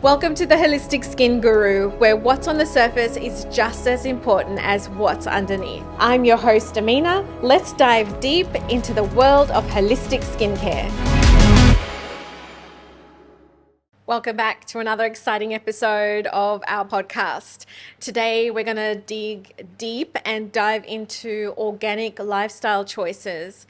Welcome to the Holistic Skin Guru, where what's on the surface is just as important as what's underneath. I'm your host, Aamena. Let's dive deep into the world of holistic skincare. Welcome back to another exciting episode of our podcast. Today, we're going to dig deep and dive into organic lifestyle choices.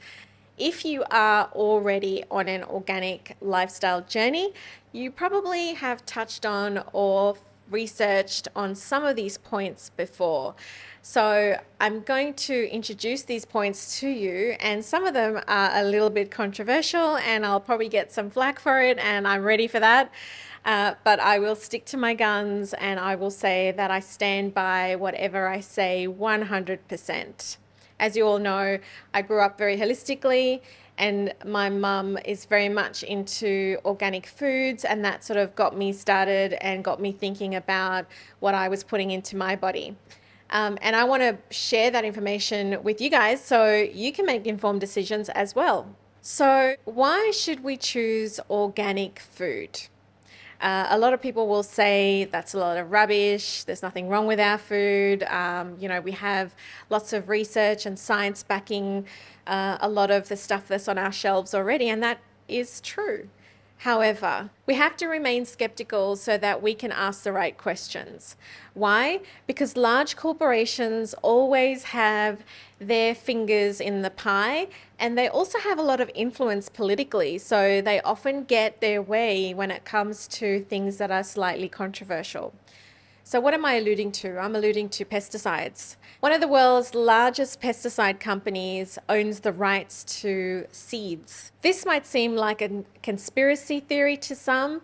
If you are already on an organic lifestyle journey, you probably have touched on or researched on some of these points before. So I'm going to introduce these points to you, and some of them are a little bit controversial and I'll probably get some flack for it, and I'm ready for that. But I will stick to my guns and I will say that I stand by whatever I say 100%. As you all know, I grew up very holistically, and my mum is very much into organic foods, and that sort of got me started and got me thinking about what I was putting into my body. And I want to share that information with you guys so you can make informed decisions as well. So why should we choose organic food? A lot of people will say that's a lot of rubbish. There's nothing wrong with our food. We have lots of research and science backing a lot of the stuff that's on our shelves already, and that is true. However, we have to remain skeptical so that we can ask the right questions. Why? Because large corporations always have their fingers in the pie, and they also have a lot of influence politically. So they often get their way when it comes to things that are slightly controversial. So what am I alluding to? I'm alluding to pesticides. One of the world's largest pesticide companies owns the rights to seeds. This might seem like a conspiracy theory to some,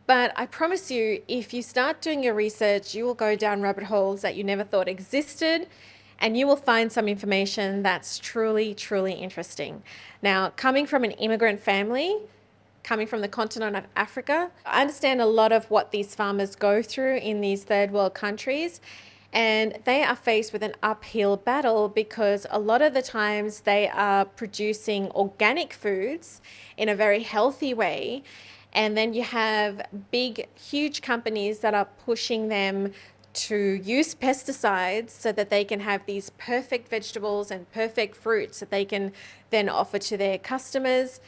but I promise you, if you start doing your research, you will go down rabbit holes that you never thought existed, and you will find some information that's truly, truly interesting. Now, coming from an immigrant family, coming from the continent of Africa, I understand a lot of what these farmers go through in these third world countries, and they are faced with an uphill battle because a lot of the times they are producing organic foods in a very healthy way, and then you have big, huge companies that are pushing them to use pesticides so that they can have these perfect vegetables and perfect fruits that they can then offer to their customers.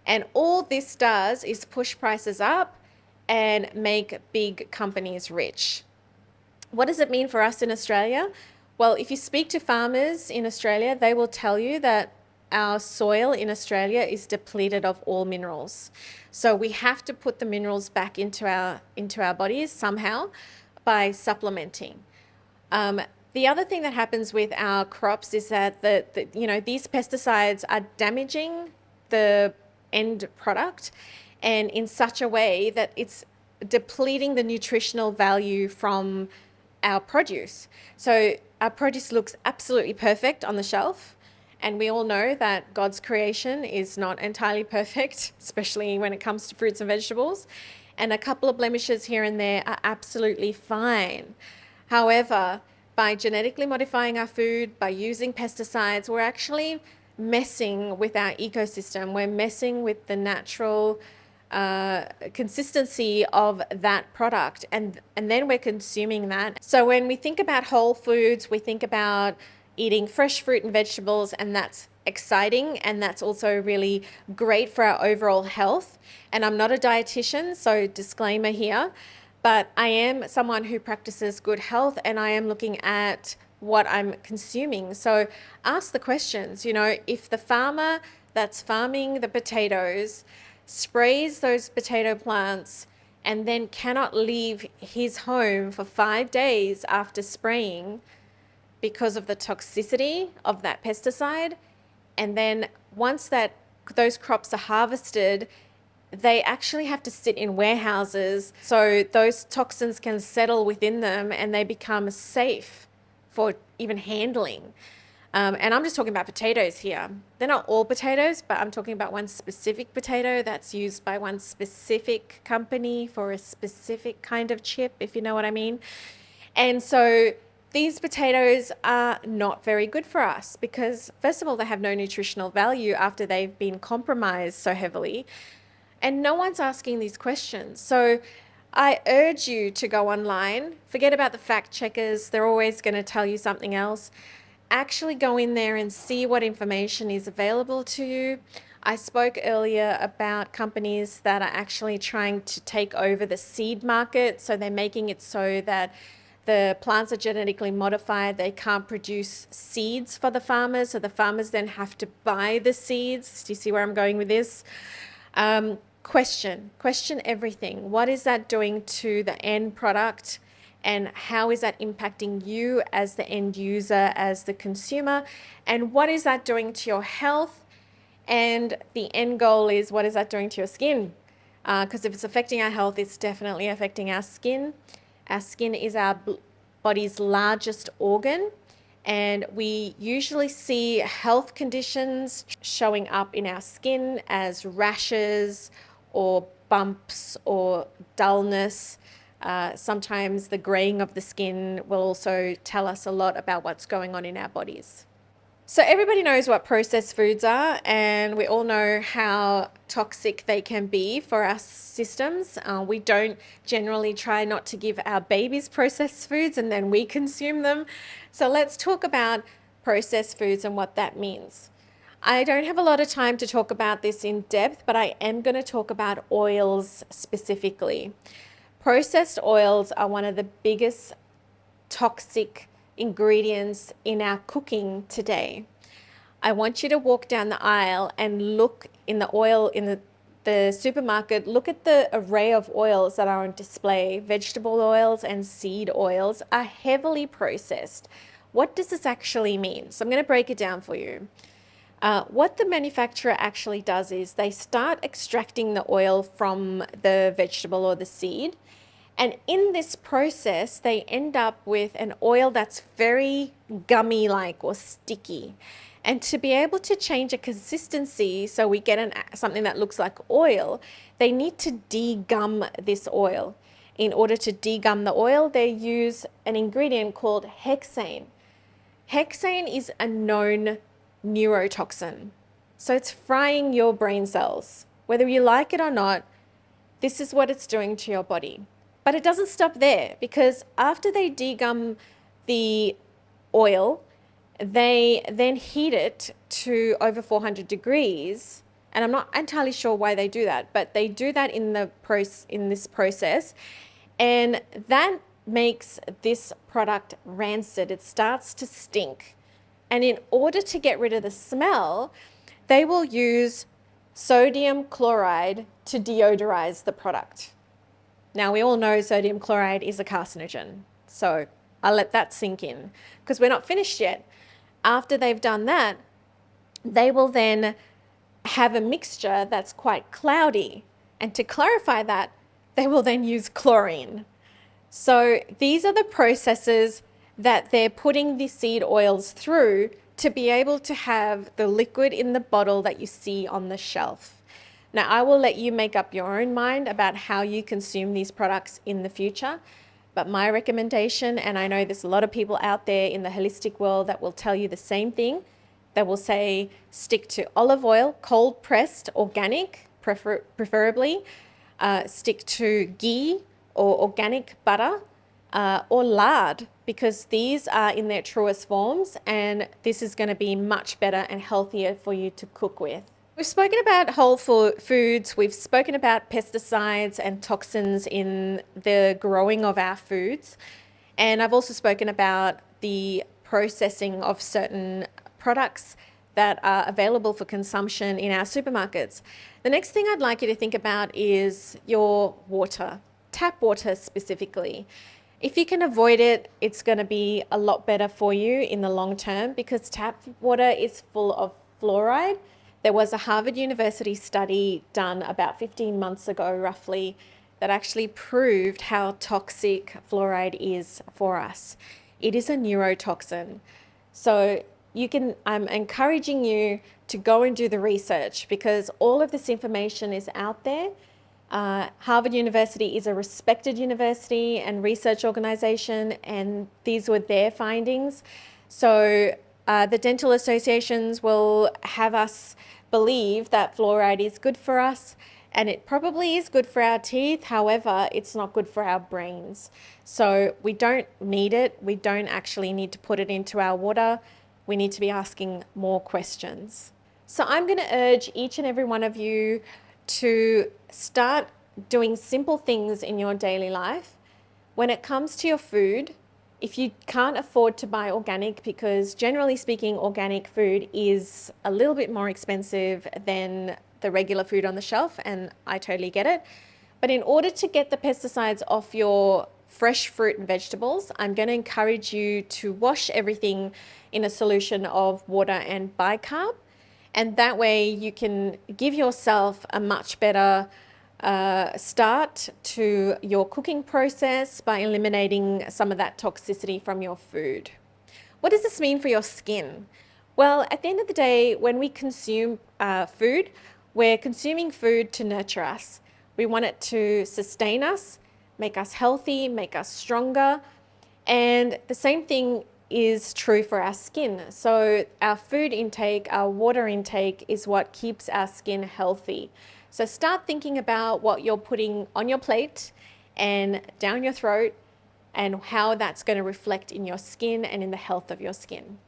And all this does is push prices up and make big companies rich. What does it mean for us in Australia? Well, if you speak to farmers in Australia, they will tell you that our soil in Australia is depleted of all minerals. So we have to put the minerals back into our bodies somehow by supplementing. The other thing that happens with our crops is that these pesticides are damaging the end product, and in such a way that it's depleting the nutritional value from our produce. So our produce looks absolutely perfect on the shelf, and we all know that God's creation is not entirely perfect, especially when it comes to fruits and vegetables, and a couple of blemishes here and there are absolutely fine. However, by genetically modifying our food, by using pesticides, we're actually messing with our ecosystem. We're messing with the natural consistency of that product, and then we're consuming that. So when we think about whole foods, we think about eating fresh fruit and vegetables, and that's exciting, and that's also really great for our overall health. And I'm not a dietitian, so disclaimer here, but I am someone who practices good health, and I am looking at what I'm consuming. So ask the questions, if the farmer that's farming the potatoes sprays those potato plants and then cannot leave his home for 5 days after spraying because of the toxicity of that pesticide, and then once those crops are harvested, they actually have to sit in warehouses so those toxins can settle within them and they become safe for even handling. And I'm just talking about potatoes here. They're not all potatoes, but I'm talking about one specific potato that's used by one specific company for a specific kind of chip, if you know what I mean. And so these potatoes are not very good for us because, first of all, they have no nutritional value after they've been compromised so heavily. And no one's asking these questions. So I urge you to go online. Forget about the fact checkers. They're always going to tell you something else. Actually go in there and see what information is available to you. I spoke earlier about companies that are actually trying to take over the seed market. So they're making it so that the plants are genetically modified. They can't produce seeds for the farmers. So the farmers then have to buy the seeds. Do you see where I'm going with this? Question everything. What is that doing to the end product? And how is that impacting you as the end user, as the consumer? And what is that doing to your health? And the end goal is, what is that doing to your skin? Because if it's affecting our health, it's definitely affecting our skin. Our skin is our body's largest organ. And we usually see health conditions showing up in our skin as rashes or bumps or dullness. Sometimes the graying of the skin will also tell us a lot about what's going on in our bodies. So everybody knows what processed foods are, and we all know how toxic they can be for our systems. We don't generally try not to give our babies processed foods and then we consume them. So let's talk about processed foods and what that means. I don't have a lot of time to talk about this in depth, but I am going to talk about oils specifically. Processed oils are one of the biggest toxic ingredients in our cooking today. I want you to walk down the aisle and look in the oil in the supermarket. Look at the array of oils that are on display. Vegetable oils and seed oils are heavily processed. What does this actually mean? So I'm going to break it down for you. What the manufacturer actually does is they start extracting the oil from the vegetable or the seed. And in this process, they end up with an oil that's very gummy-like or sticky. And to be able to change a consistency so we get something that looks like oil, they need to degum this oil. In order to degum the oil, they use an ingredient called hexane. Hexane is a known neurotoxin. So it's frying your brain cells. Whether you like it or not, this is what it's doing to your body. But it doesn't stop there, because after they degum the oil, they then heat it to over 400 degrees. And I'm not entirely sure why they do that, but they do that in this process. And that makes this product rancid. It starts to stink. And in order to get rid of the smell, they will use sodium chloride to deodorize the product. Now, we all know sodium chloride is a carcinogen, so I'll let that sink in because we're not finished yet. After they've done that, they will then have a mixture that's quite cloudy. And to clarify that, they will then use chlorine. So these are the processes that they're putting the seed oils through to be able to have the liquid in the bottle that you see on the shelf. Now, I will let you make up your own mind about how you consume these products in the future. But my recommendation, and I know there's a lot of people out there in the holistic world that will tell you the same thing. They will say, stick to olive oil, cold pressed, organic, preferably. Stick to ghee or organic butter or lard, because these are in their truest forms, and this is going to be much better and healthier for you to cook with. We've spoken about whole foods, we've spoken about pesticides and toxins in the growing of our foods, and I've also spoken about the processing of certain products that are available for consumption in our supermarkets. The next thing I'd like you to think about is your water, tap water specifically. If you can avoid it, it's going to be a lot better for you in the long term, because tap water is full of fluoride. There was a Harvard University study done about 15 months ago, roughly, that actually proved how toxic fluoride is for us. It is a neurotoxin. So I'm encouraging you to go and do the research, because all of this information is out there. Harvard University is a respected university and research organization, and these were their findings. So the dental associations will have us believe that fluoride is good for us, and it probably is good for our teeth. However, it's not good for our brains. So we don't need it. We don't actually need to put it into our water. We need to be asking more questions. So I'm going to urge each and every one of you to start doing simple things in your daily life. When it comes to your food, if you can't afford to buy organic, because generally speaking, organic food is a little bit more expensive than the regular food on the shelf, and I totally get it. But in order to get the pesticides off your fresh fruit and vegetables, I'm going to encourage you to wash everything in a solution of water and bicarb. And that way you can give yourself a much better start to your cooking process by eliminating some of that toxicity from your food. What does this mean for your skin? Well, at the end of the day, when we consume food, we're consuming food to nurture us. We want it to sustain us, make us healthy, make us stronger. And the same thing is true for our skin. So our food intake, our water intake is what keeps our skin healthy. So start thinking about what you're putting on your plate and down your throat, and how that's going to reflect in your skin and in the health of your skin.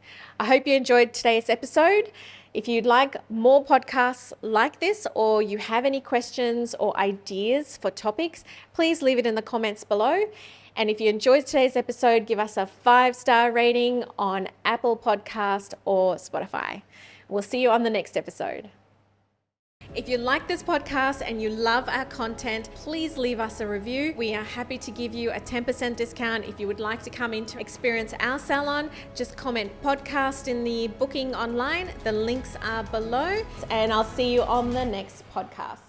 I hope you enjoyed today's episode. If you'd like more podcasts like this, or you have any questions or ideas for topics, please leave it in the comments below. And if you enjoyed today's episode, give us a 5-star rating on Apple Podcast or Spotify. We'll see you on the next episode. If you like this podcast and you love our content, please leave us a review. We are happy to give you a 10% discount. If you would like to come in to experience our salon, just comment podcast in the booking online. The links are below, and I'll see you on the next podcast.